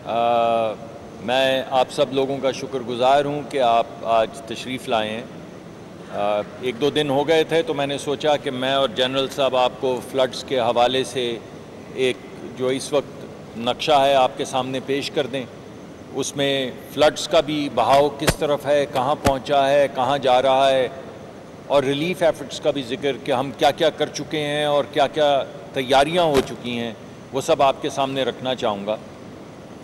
میں آپ سب لوگوں کا شکر گزار ہوں کہ آپ آج تشریف لائے ہیں۔ ایک دو دن ہو گئے تھے تو میں نے سوچا کہ میں اور جنرل صاحب آپ کو فلڈز کے حوالے سے ایک جو اس وقت نقشہ ہے آپ کے سامنے پیش کر دیں۔ اس میں فلڈز کا بھی بہاؤ کس طرف ہے، کہاں پہنچا ہے، کہاں جا رہا ہے، اور ریلیف ایفرٹس کا بھی ذکر کہ ہم کیا کیا کر چکے ہیں اور کیا کیا تیاریاں ہو چکی ہیں، وہ سب آپ کے سامنے رکھنا چاہوں گا۔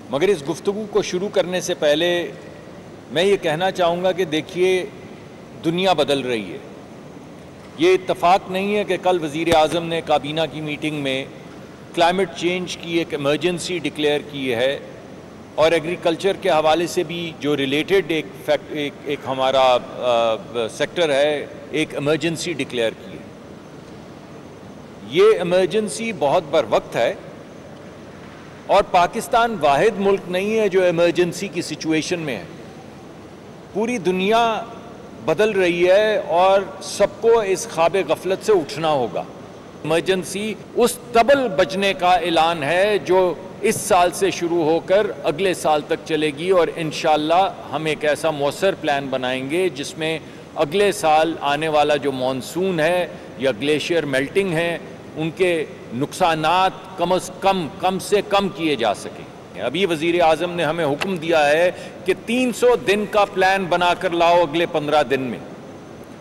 مگر اس گفتگو کو شروع کرنے سے پہلے میں یہ کہنا چاہوں گا کہ دیکھیے دنیا بدل رہی ہے۔ یہ اتفاق نہیں ہے کہ کل وزیر اعظم نے کابینہ کی میٹنگ میں کلائمیٹ چینج کی ایک ایمرجنسی ڈکلیئر کی ہے، اور ایگریکلچر کے حوالے سے بھی جو ریلیٹڈ ایک ہمارا سیکٹر ہے، ایک ایمرجنسی ڈکلیئر کی ہے۔ یہ ایمرجنسی بہت بر وقت ہے، اور پاکستان واحد ملک نہیں ہے جو ایمرجنسی کی سچویشن میں ہے۔ پوری دنیا بدل رہی ہے اور سب کو اس خواب غفلت سے اٹھنا ہوگا۔ ایمرجنسی اس ڈبل بچنے کا اعلان ہے جو اس سال سے شروع ہو کر اگلے سال تک چلے گی، اور انشاءاللہ ہم ایک ایسا مؤثر پلان بنائیں گے جس میں اگلے سال آنے والا جو مانسون ہے یا گلیشیئر میلٹنگ ہے ان کے نقصانات کم سے کم کیے جا سکیں۔ ابھی وزیر اعظم نے ہمیں حکم دیا ہے کہ 300 دن کا پلان بنا کر لاؤ اگلے 15 دن میں،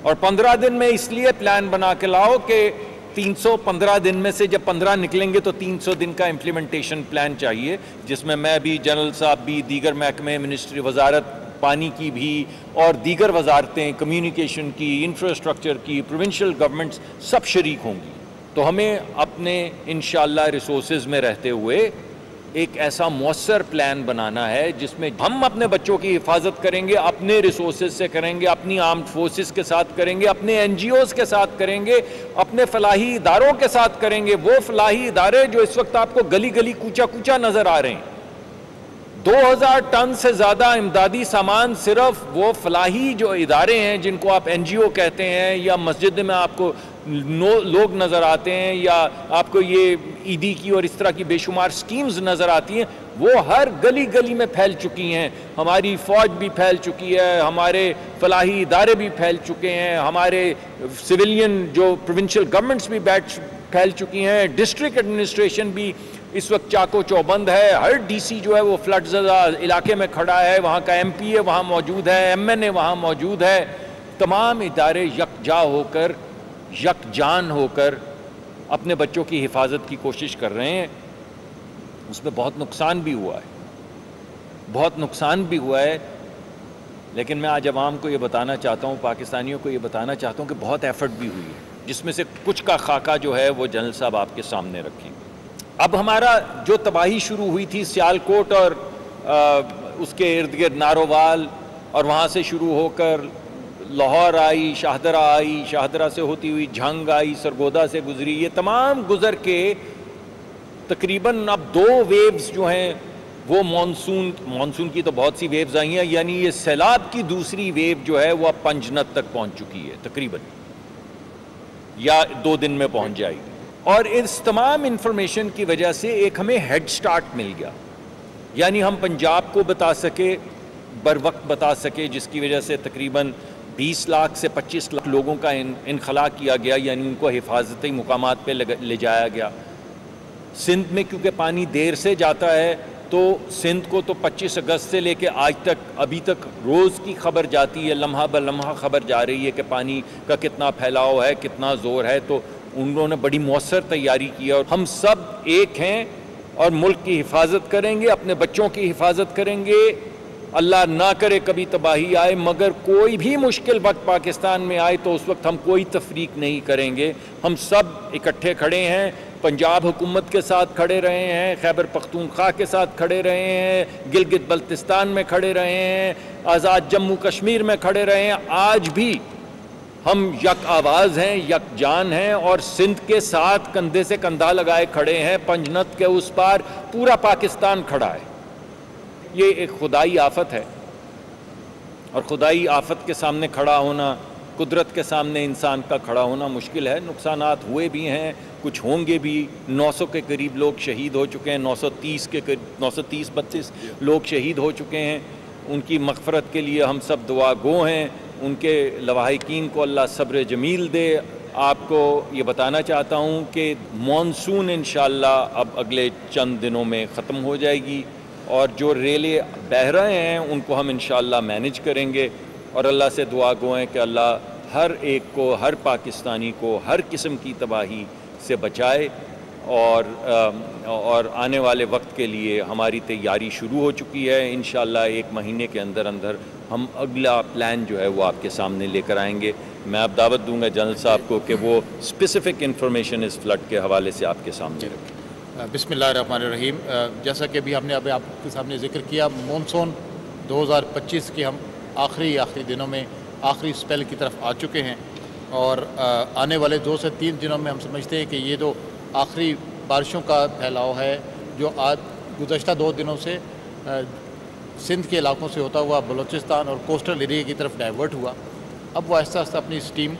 اور 15 دن میں اس لیے پلان بنا کے لاؤ کہ 315 دن میں سے جب 15 نکلیں گے تو 300 دن کا امپلیمنٹیشن پلان چاہیے، جس میں بھی جنرل صاحب بھی، دیگر محکمے، منسٹری وزارت پانی کی بھی، اور دیگر وزارتیں، کمیونیکیشن کی، انفراسٹرکچر کی، پروونشل گورنمنٹس سب شریک ہوں گی۔ تو ہمیں اپنے انشاءاللہ ریسورسز میں رہتے ہوئے ایک ایسا مؤثر پلان بنانا ہے جس میں ہم اپنے بچوں کی حفاظت کریں گے، اپنے ریسورسز سے کریں گے، اپنی آرمڈ فورسز کے ساتھ کریں گے، اپنے این جی اوز کے ساتھ کریں گے، اپنے فلاحی اداروں کے ساتھ کریں گے، وہ فلاحی ادارے جو اس وقت آپ کو گلی گلی کوچا کوچا نظر آ رہے ہیں۔ 2000 ٹن سے زیادہ امدادی سامان صرف وہ فلاحی جو ادارے ہیں جن کو آپ این جی او کہتے ہیں، یا مسجد میں آپ کو لوگ نظر آتے ہیں، یا آپ کو یہ عیدی کی اور اس طرح کی بے شمار سکیمز نظر آتی ہیں، وہ ہر گلی گلی میں پھیل چکی ہیں۔ ہماری فوج بھی پھیل چکی ہے، ہمارے فلاحی ادارے بھی پھیل چکے ہیں، ہمارے سویلین جو پروونشل گورنمنٹس بھی پھیل چکی ہیں، ڈسٹرکٹ ایڈمنسٹریشن بھی اس وقت چاکو چوبند ہے، ہر ڈی سی جو ہے وہ فلڈ زدہ علاقے میں کھڑا ہے، وہاں کا ایم پی ہے وہاں موجود ہے، ایم این اے وہاں موجود ہے۔ تمام ادارے یکجا ہو کر، یکجان ہو کر اپنے بچوں کی حفاظت کی کوشش کر رہے ہیں۔ اس میں بہت نقصان بھی ہوا ہے، بہت نقصان بھی ہوا ہے، لیکن میں آج عوام کو یہ بتانا چاہتا ہوں، پاکستانیوں کو یہ بتانا چاہتا ہوں کہ بہت ایفرٹ بھی ہوئی ہے، جس میں سے کچھ کا خاکہ جو ہے وہ جنرل صاحب آپ کے سامنے رکھیں گے۔ اب ہمارا جو تباہی شروع ہوئی تھی سیالکوٹ اور اس کے ارد گرد نارووال، اور وہاں سے شروع ہو کر لاہور آئی، شاہدرہ آئی، شاہدرہ سے ہوتی ہوئی جھنگ آئی، سرگودا سے گزری، یہ تمام گزر کے تقریباً اب 2 ویوز جو ہیں وہ مانسون کی تو بہت سی ویوز آئی ہیں، یعنی یہ سیلاب کی دوسری ویو جو ہے وہ اب پنجنت تک پہنچ چکی ہے تقریباً، یا 2 دن میں پہنچ جائے گی۔ اور اس تمام انفارمیشن کی وجہ سے ایک ہمیں ہیڈ سٹارٹ مل گیا، یعنی ہم پنجاب کو بتا سکے، بر وقت بتا سکے، جس کی وجہ سے تقریباً 20 لاکھ سے 25 لاکھ لوگوں کا انخلا کیا گیا، یعنی ان کو حفاظتی مقامات پہ لے جایا گیا۔ سندھ میں کیونکہ پانی دیر سے جاتا ہے تو سندھ کو تو 25 اگست سے لے کے آج تک ابھی تک روز کی خبر جاتی ہے، لمحہ بہ لمحہ خبر جا رہی ہے کہ پانی کا کتنا پھیلاؤ ہے، کتنا زور ہے، تو انہوں نے بڑی مؤثر تیاری کی ہے، اور ہم سب ایک ہیں اور ملک کی حفاظت کریں گے، اپنے بچوں کی حفاظت کریں گے۔ اللہ نہ کرے کبھی تباہی آئے، مگر کوئی بھی مشکل وقت پاکستان میں آئے تو اس وقت ہم کوئی تفریق نہیں کریں گے، ہم سب اکٹھے کھڑے ہیں، پنجاب حکومت کے ساتھ کھڑے رہے ہیں، خیبر پختونخوا کے ساتھ کھڑے رہے ہیں، گلگت بلتستان میں کھڑے رہے ہیں، آزاد جموں کشمیر میں کھڑے رہے ہیں، آج بھی ہم یک آواز ہیں، یک جان ہیں، اور سندھ کے ساتھ کندھے سے کندھا لگائے کھڑے ہیں، پنجنت کے اس پار پورا پاکستان کھڑا ہے۔ یہ ایک خدائی آفت ہے، اور خدائی آفت کے سامنے کھڑا ہونا قدرت کے سامنے انسان کا کھڑا ہونا مشکل ہے. نقصانات ہوئے بھی ہیں, کچھ ہوں گے بھی. 900 کے قریب لوگ شہید ہو چکے ہیں, 932 لوگ شہید ہو چکے ہیں. ان کی مغفرت کے لیے ہم سب دعا گو ہیں. ان کے لواحقین کو اللہ صبر جمیل دے. آپ کو یہ بتانا چاہتا ہوں کہ مانسون انشاءاللہ اب اگلے چند دنوں میں ختم ہو جائے گی, اور جو ریلیں بہہ رہے ہیں ان کو ہم انشاءاللہ مینج کریں گے. اور اللہ سے دعا گو ہیں کہ اللہ ہر ایک کو, ہر پاکستانی کو ہر قسم کی تباہی سے بچائے. اور آنے والے وقت کے لیے ہماری تیاری شروع ہو چکی ہے. انشاءاللہ 1 مہینے کے اندر ہم اگلا پلان جو ہے وہ آپ کے سامنے لے کر آئیں گے. میں اب دعوت دوں گا جنرل صاحب کو کہ وہ اسپیسیفک انفارمیشن اس فلڈ کے حوالے سے آپ کے سامنے رکھیں. بسم اللہ الرحمن الرحیم. جیسا کہ ابھی ہم نے آپ کے سامنے ذکر کیا, مونسون 2025 کے ہم آخری دنوں میں آخری سپیل کی طرف آ چکے ہیں, اور آنے والے 2 سے 3 دنوں میں ہم سمجھتے ہیں کہ یہ جو آخری بارشوں کا پھیلاؤ ہے جو آج گزشتہ 2 دنوں سے سندھ کے علاقوں سے ہوتا ہوا بلوچستان اور کوسٹل ایریا کی طرف ڈائیورٹ ہوا, اب وہ آہستہ آہستہ اپنی سٹیم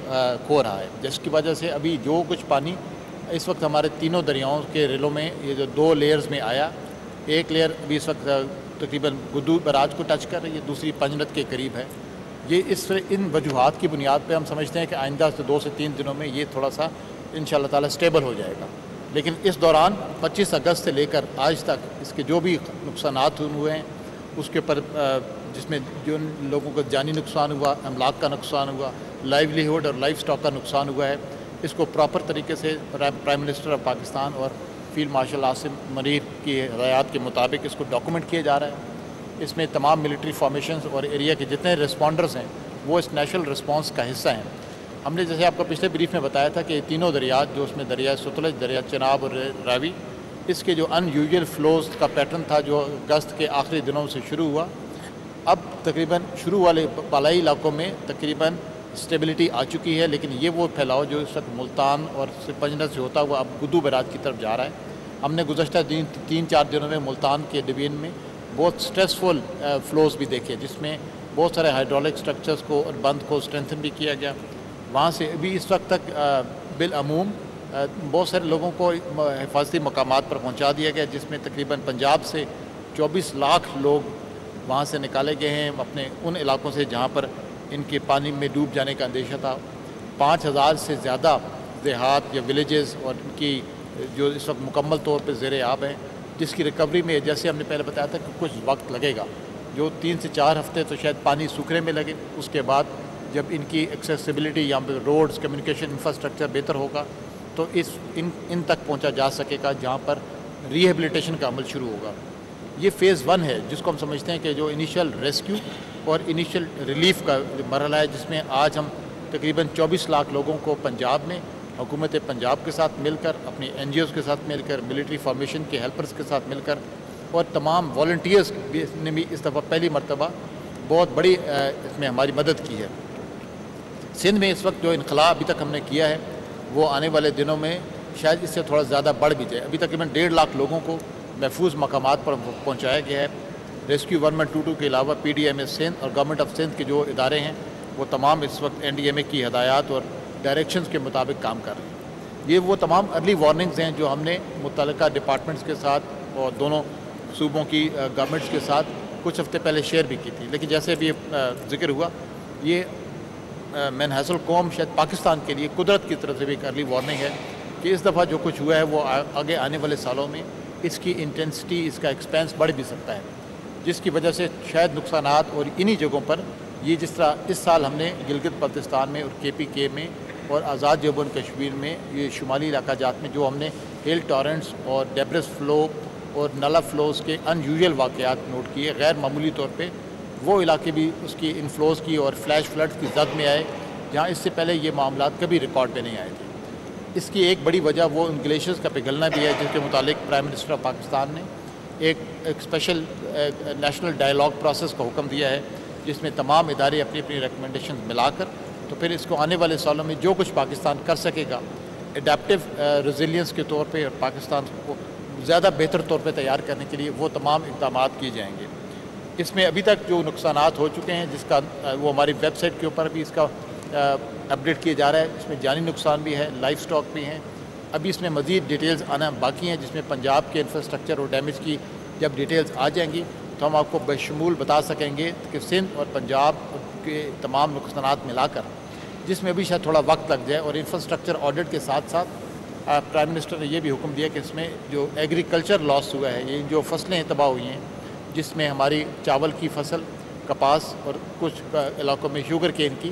کھو رہا ہے, جس کی وجہ سے ابھی جو کچھ پانی اس وقت ہمارے تینوں دریاؤں کے ریلوں میں یہ جو 2 لیئرز میں آیا, ایک لیئر ابھی اس وقت تقریباً گدو براج کو ٹچ کر رہی ہے, دوسری پنجنت کے قریب ہے. یہ ان وجوہات کی بنیاد پہ ہم سمجھتے ہیں کہ آئندہ 2 سے 3 دنوں میں یہ تھوڑا سا انشاءاللہ تعالی سٹیبل ہو جائے گا. لیکن اس دوران 25 اگست سے لے کر آج تک اس کے جو بھی نقصانات ہوئے ہیں اس کے اوپر جس میں جو لوگوں کا جانی نقصان ہوا, املاک کا نقصان ہوا, لائیولیہوڈ اور لائف سٹاک کا نقصان ہوا ہے, اس کو پراپر طریقے سے پرائم منسٹر آف پاکستان اور فیلڈ مارشل عاصم منیر کی ہدایات کے مطابق اس کو ڈاکومنٹ کیا جا رہا ہے. اس میں تمام ملٹری فارمیشنز اور ایریا کے جتنے رسپونڈرز ہیں وہ اس نیشنل رسپانس کا حصہ ہیں. ہم نے جیسے آپ کو پچھلے بریف میں بتایا تھا کہ تینوں دریات جو اس میں دریائے ستلج, دریا چناب اور راوی, اس کے جو ان یوزول فلوز کا پیٹرن تھا جو اگست کے آخری دنوں سے شروع ہوا, اب تقریباً شروع والے بالائی علاقوں میں تقریباً اسٹیبلٹی آ چکی ہے. لیکن یہ وہ پھیلاؤ جو اس وقت ملتان اور پنجنت سے ہوتا ہوا اب گدو براج کی طرف جا رہا ہے. ہم نے گزشتہ 3-4 دنوں میں ملتان کے ڈویژن میں بہت سٹریسفل فلوز بھی دیکھے, جس میں بہت سارے ہائیڈرولک سٹرکچرز کو اور بند کو اسٹرینتھن بھی کیا گیا. وہاں سے ابھی اس وقت تک بالعموم بہت سارے لوگوں کو حفاظتی مقامات پر پہنچا دیا گیا, جس میں تقریباً پنجاب سے 24 لاکھ لوگ وہاں سے نکالے گئے ہیں اپنے ان علاقوں سے جہاں پر ان کے پانی میں ڈوب جانے کا اندیشہ تھا. 5000 سے زیادہ دیہات یا ولیجز اور ان کی جو اس وقت مکمل طور پہ زیر آب ہیں, جس کی ریکوری میں جیسے ہم نے پہلے بتایا تھا کہ کچھ وقت لگے گا, جو 3 سے 4 ہفتے تو شاید پانی سوکھنے میں لگے. اس کے بعد جب ان کی ایکسیسیبلٹی یہاں پہ روڈز, کمیونیکیشن انفراسٹرکچر بہتر ہوگا تو ان تک پہنچا جا سکے گا, جہاں پر ریہیبلیٹیشن کا عمل شروع ہوگا. یہ فیز 1 ہے جس کو ہم سمجھتے ہیں کہ جو انیشیل ریسکیو اور انیشیل ریلیف کا مرحلہ ہے, جس میں آج ہم تقریباً 24 لاکھ لوگوں کو پنجاب میں حکومت پنجاب کے ساتھ مل کر, اپنی NGOs کے ساتھ مل کر, ملٹری فارمیشن کے ہیلپرز کے ساتھ مل کر اور تمام والنٹیئرز نے بھی اس دفعہ پہلی مرتبہ بہت بڑی اس میں ہماری مدد کی ہے. سندھ میں اس وقت جو انخلا ابھی تک ہم نے کیا ہے وہ آنے والے دنوں میں شاید اس سے تھوڑا زیادہ بڑھ بھی جائے. ابھی تقریباً 1.5 لاکھ لوگوں کو محفوظ مقامات پر پہنچایا گیا ہے. ریسکیو 122 کے علاوہ PDMA سندھ اور گورنمنٹ آف سندھ کے جو ادارے ہیں وہ تمام اس وقت NDMA کی ہدایات اور ڈائریکشنز کے مطابق کام کر رہے ہیں. یہ وہ تمام ارلی وارننگز ہیں جو ہم نے متعلقہ ڈپارٹمنٹس کے ساتھ اور دونوں صوبوں کی گورنمنٹس کے ساتھ کچھ ہفتے پہلے شیئر بھی کی تھی. لیکن جیسے ابھی ذکر ہوا, یہ من حیث القوم شاید پاکستان کے لیے قدرت کی طرف سے بھی ایک ارلی وارننگ ہے کہ اس دفعہ جو کچھ ہوا ہے وہ آگے آنے والے سالوں میں اس کی انٹینسٹی, اس کا ایکسپینس بڑھ بھی سکتا ہے, جس کی وجہ سے شاید نقصانات اور انہی جگہوں پر یہ جس طرح اس سال ہم نے گلگت بلتستان میں اور KPK میں اور آزاد جموں کشمیر میں یہ شمالی علاقہ جات میں جو ہم نے ہل ٹورنٹس اور ڈیبرس فلو اور نلا فلوز کے ان یوزول واقعات نوٹ کیے, غیر معمولی طور پہ وہ علاقے بھی اس کی انفلوز کی اور فلیش فلڈ کی زد میں آئے جہاں اس سے پہلے یہ معاملات کبھی ریکارڈ پہ نہیں آئے تھے. اس کی ایک بڑی وجہ وہ ان گلیشیئرز کا پگھلنا بھی ہے, جس کے متعلق پرائم منسٹر آف پاکستان نے ایک اسپیشل نیشنل ڈائیلاگ پروسیس کا حکم دیا ہے, جس میں تمام ادارے اپنی اپنی ریکمنڈیشن ملا کر تو پھر اس کو آنے والے سالوں میں جو کچھ پاکستان کر سکے گا اڈیپٹیو ریزیلینس کے طور پہ اور پاکستان کو زیادہ بہتر طور پہ تیار کرنے کے لیے وہ تمام اقدامات کیے جائیں گے. اس میں ابھی تک جو نقصانات ہو چکے ہیں جس کا وہ ہماری ویب سائٹ کے اوپر بھی اس کا اپڈیٹ کیا جا رہا ہے. اس میں جانی نقصان بھی ہے, لائف سٹاک بھی ہیں. ابھی اس میں مزید ڈیٹیلز آنا باقی ہیں, جس میں پنجاب کے انفراسٹرکچر اور ڈیمیج کی جب ڈیٹیلز آ جائیں گی تو ہم آپ کو بشمول بتا سکیں گے کہ سندھ اور پنجاب کے تمام نقصانات ملا کر, جس میں ابھی شاید تھوڑا وقت لگ جائے. اور انفراسٹرکچر آڈٹ کے ساتھ ساتھ پرائم منسٹر نے یہ بھی حکم دیا کہ اس میں جو ایگریکلچر لاس ہوا ہے, یہ جو فصلیں تباہ ہوئی ہیں, جس میں ہماری چاول کی فصل, کپاس اور کچھ علاقوں میں شوگر کین کی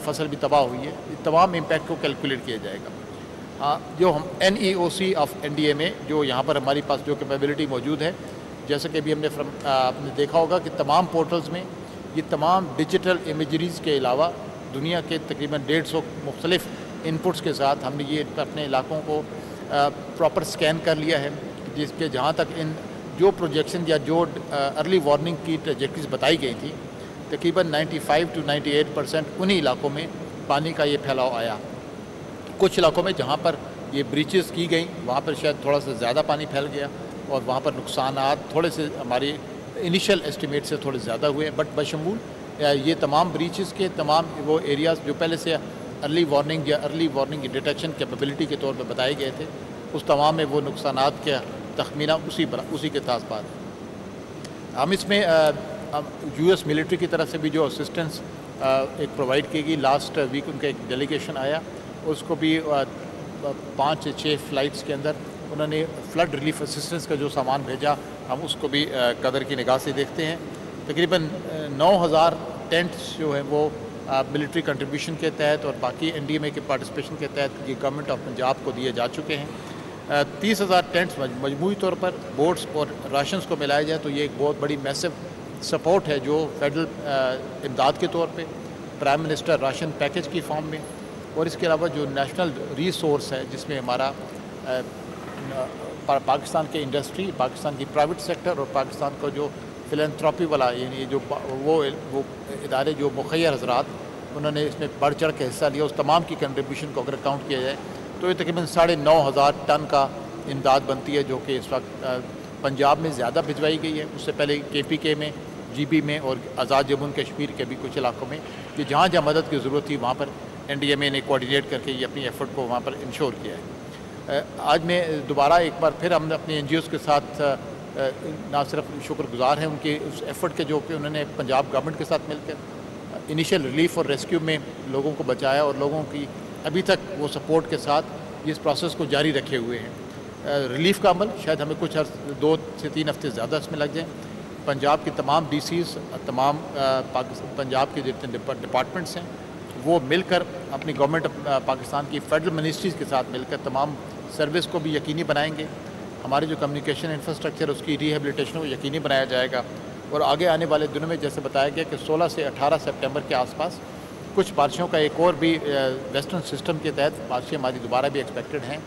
فصل بھی تباہ ہوئی ہے, تمام امپیکٹ کو کیلکولیٹ کیا جائے گا. جو ہم NEOC آف NDA میں جو یہاں پر ہماری پاس جو کیپیبلٹی موجود ہے, جیسا کہ ابھی ہم نے دیکھا ہوگا کہ تمام پورٹلز میں یہ تمام ڈیجیٹل امیجریز کے علاوہ دنیا کے تقریباً 150 مختلف انپٹس کے ساتھ ہم نے یہ اپنے علاقوں کو پراپر سکین کر لیا ہے, جس کے جہاں تک ان جو پروجیکشن یا جو ارلی وارننگ کی ٹریجیکٹریز بتائی گئی تھی, تقریباً 95 to 98% انہی علاقوں میں پانی کا یہ پھیلاؤ آیا. کچھ علاقوں میں جہاں پر یہ بریچز کی گئیں وہاں پر شاید تھوڑا سا زیادہ پانی پھیل گیا اور وہاں پر نقصانات تھوڑے سے ہماری انیشل اسٹیمیٹ سے تھوڑے زیادہ ہوئے. بٹ بشمول یہ تمام بریچز کے تمام وہ ایریاز جو پہلے سے ارلی وارننگ یا ارلی وارننگ ڈیٹیکشن کیپیبلٹی کے طور پہ بتائے گئے تھے, اس تمام میں وہ نقصانات کا تخمینہ اسی کے ساتھ بات. ہم اس میں US ملٹری کی طرف سے بھی جو اسسٹنس ایک پرووائڈ کی گئی, لاسٹ ویک ان کا ایک ڈیلیگیشن آیا, اس کو بھی 5 سے 6 فلائٹس کے اندر انہوں نے فلڈ ریلیف اسسٹنس کا جو سامان بھیجا, ہم اس کو بھی قدر کی نگاہ سے دیکھتے ہیں. تقریباً 9000 ٹینٹس جو ہیں وہ ملٹری کنٹریبیوشن کے تحت اور باقی NDMA کے پارٹیسپیشن کے تحت یہ گورنمنٹ آف پنجاب کو دیے جا چکے ہیں. 30,000 ٹینٹس مجموعی طور پر بوٹس اور راشنز کو ملایا جائے تو یہ ایک بہت بڑی میسو سپورٹ ہے جو فیڈرل امداد کے طور پہ پرائم منسٹر راشن پیکج کی فارم میں, اور اس کے علاوہ جو نیشنل ریسورس ہے جس میں ہمارا پاکستان کے انڈسٹری, پاکستان کی پرائیویٹ سیکٹر اور پاکستان کو جو فلینتھراپی والا یعنی جو وہ ادارے جو مخیر حضرات انہوں نے اس میں بڑھ چڑھ کے حصہ لیا, اس تمام کی کنٹریبیوشن کو اگر کاؤنٹ کیا جائے تو یہ تقریباً 9,500 ٹن کا امداد بنتی ہے, جو کہ اس وقت پنجاب میں زیادہ بھجوائی گئی ہے. اس سے پہلے KPK میں, GB میں اور آزاد جموں کشمیر کے بھی کچھ علاقوں میں کہ جہاں جہاں مدد کی ضرورت تھی وہاں پر NDMA نے کوآرڈینیٹ کر کے یہ اپنی ایفرٹ کو وہاں پر انشور کیا ہے. آج میں دوبارہ ایک بار پھر ہم نے اپنے NGOs کے ساتھ نہ صرف شکر گزار ہیں ان کے اس ایفرٹ کے جو کہ انہوں نے پنجاب گورنمنٹ کے ساتھ مل کر انیشیل ریلیف اور ریسکیو میں لوگوں کو بچایا, اور لوگوں کی ابھی تک وہ سپورٹ کے ساتھ اس پروسیس کو جاری رکھے ہوئے ہیں. ریلیف کا عمل شاید ہمیں کچھ 2 سے 3 ہفتے زیادہ اس میں لگ جائیں. پنجاب کے تمام DCs, تمام پنجاب کے جتنے ڈپارٹمنٹس ہیں وہ مل کر اپنی گورنمنٹ پاکستان کی فیڈرل منسٹریز کے ساتھ مل کر تمام سروس کو بھی یقینی بنائیں گے. ہمارے جو کمیونیکیشن انفراسٹرکچر اس کی ریہیبلیٹیشن کو یقینی بنایا جائے گا, اور آگے آنے والے دنوں میں جیسے بتایا گیا کہ 16 سے 18 سپٹمبر کے آس پاس کچھ بارشوں کا ایک اور بھی ویسٹرن سسٹم کے تحت بارشیں ہماری دوبارہ بھی ایکسپیکٹڈ ہیں,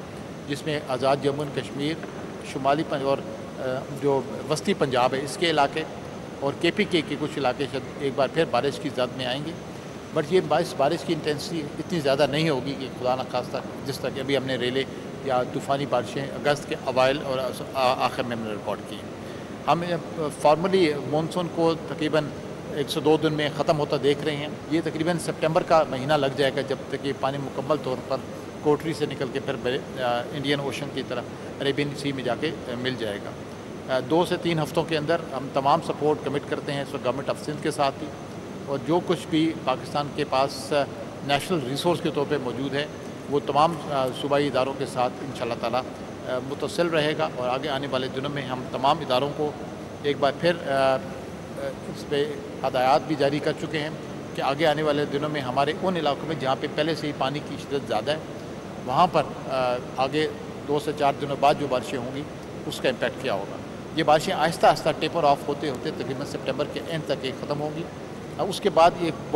جس میں آزاد جموں کشمیر, شمالی اور جو وسطی پنجاب ہے اس کے علاقے اور KPK کے کچھ علاقے شاید ایک بار پھر بارش کی زد میں آئیں گے. بٹ یہ بارش کی انٹینسٹی اتنی زیادہ نہیں ہوگی کہ خدا نخواستہ جس طرح کہ ابھی ہم نے ریلے یا طوفانی بارشیں اگست کے اوائل اور آخر میں ہم نے ریکارڈ کی. ہم فارملی مونسون کو تقریباً 102 دن میں ختم ہوتا دیکھ رہے ہیں. یہ تقریباً سپٹمبر کا مہینہ لگ جائے گا جب تک یہ پانی مکمل طور پر کوٹری سے نکل کے پھر انڈین اوشن کی طرف عربین سی میں جا کے مل جائے گا. 2 سے 3 ہفتوں کے اندر ہم تمام سپورٹ کمٹ کرتے ہیں اس وقت گورنمنٹ آف سندھ کے ساتھ ہی, اور جو کچھ بھی پاکستان کے پاس نیشنل ریسورس کے طور پہ موجود ہے وہ تمام صوبائی اداروں کے ساتھ انشاءاللہ تعالی متصل رہے گا. اور آگے آنے والے دنوں میں ہم تمام اداروں کو ایک بار پھر اس پہ ہدایات بھی جاری کر چکے ہیں کہ آگے آنے والے دنوں میں ہمارے ان علاقوں میں جہاں پہ پہلے سے ہی پانی کی شدت زیادہ ہے وہاں پر آگے 2 سے 4 دنوں بعد جو بارشیں ہوں گی اس کا امپیکٹ کیا ہوگا. یہ بارشیں آہستہ آہستہ ٹیپر آف ہوتے ہوتے تقریباً سپٹمبر کے اینڈ تک ایک ختم ہوں گی. اس کے بعد ایک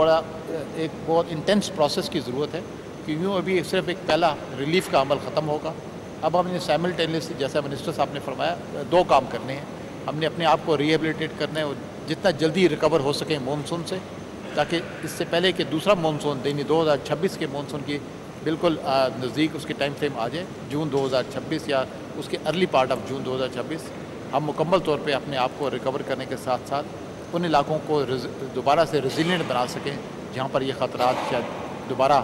بہت انٹینس پروسیس کی ضرورت ہے کہ یوں ابھی صرف ایک پہلا ریلیف کا عمل ختم ہوگا. اب ہم نے سائملٹینیسلی جیسا منسٹر صاحب نے فرمایا 2 کام کرنے ہیں. ہم نے اپنے آپ کو ریہیبلیٹیٹ کرنا ہے اور جتنا جلدی ریکور ہو سکیں مونسون سے, تاکہ اس سے پہلے کہ دوسرا مونسون یعنی 2026 کے مونسون کی بالکل نزدیک اس کے ٹائم فریم آ جائے, جون 2026 یا اس کے ارلی پارٹ آف جون 2026, ہم مکمل طور پہ اپنے آپ کو ریکور کرنے کے ساتھ ساتھ ان علاقوں کو دوبارہ سے ریزیلینٹ بنا سکیں جہاں پر یہ خطرات شاید دوبارہ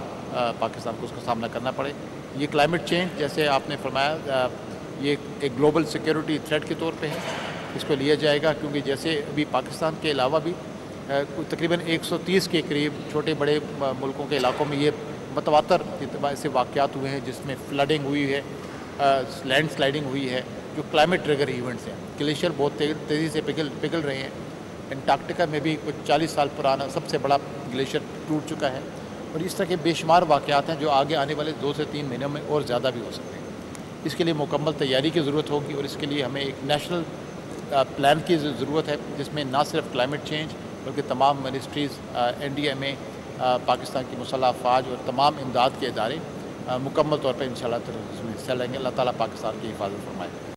پاکستان کو اس کا سامنا کرنا پڑے. یہ کلائمیٹ چینج جیسے آپ نے فرمایا یہ ایک گلوبل سیکیورٹی تھریٹ کے طور پہ ہے, اس کو لیا جائے گا کیونکہ جیسے ابھی پاکستان کے علاوہ بھی تقریباً 130 کے قریب چھوٹے بڑے ملکوں کے علاقوں میں یہ متواتر ایسے واقعات ہوئے ہیں جس میں فلڈنگ ہوئی ہے, لینڈ سلائڈنگ ہوئی ہے, جو کلائمیٹ ٹریگر ایونٹس ہیں. گلیشیئر بہت تیزی سے پگھل رہے ہیں. انٹارکٹیکا میں بھی کچھ 40 سال پرانا سب سے بڑا گلیشیئر ٹوٹ چکا ہے, اور اس طرح کے بے شمار واقعات ہیں جو آگے آنے والے 2 سے 3 مہینوں میں اور زیادہ بھی ہو سکتے ہیں. اس کے لیے مکمل تیاری کی ضرورت ہوگی, اور اس کے لیے ہمیں ایک نیشنل پلان کی ضرورت ہے جس میں نہ صرف کلائمیٹ چینج بلکہ تمام منسٹریز, NDMA, پاکستان کی مسلح افواج اور تمام امداد کے ادارے مکمل طور پر انشاءاللہ اس میں حصہ لیں گے. اللہ تعالیٰ پاکستان کی حفاظت فرمائے.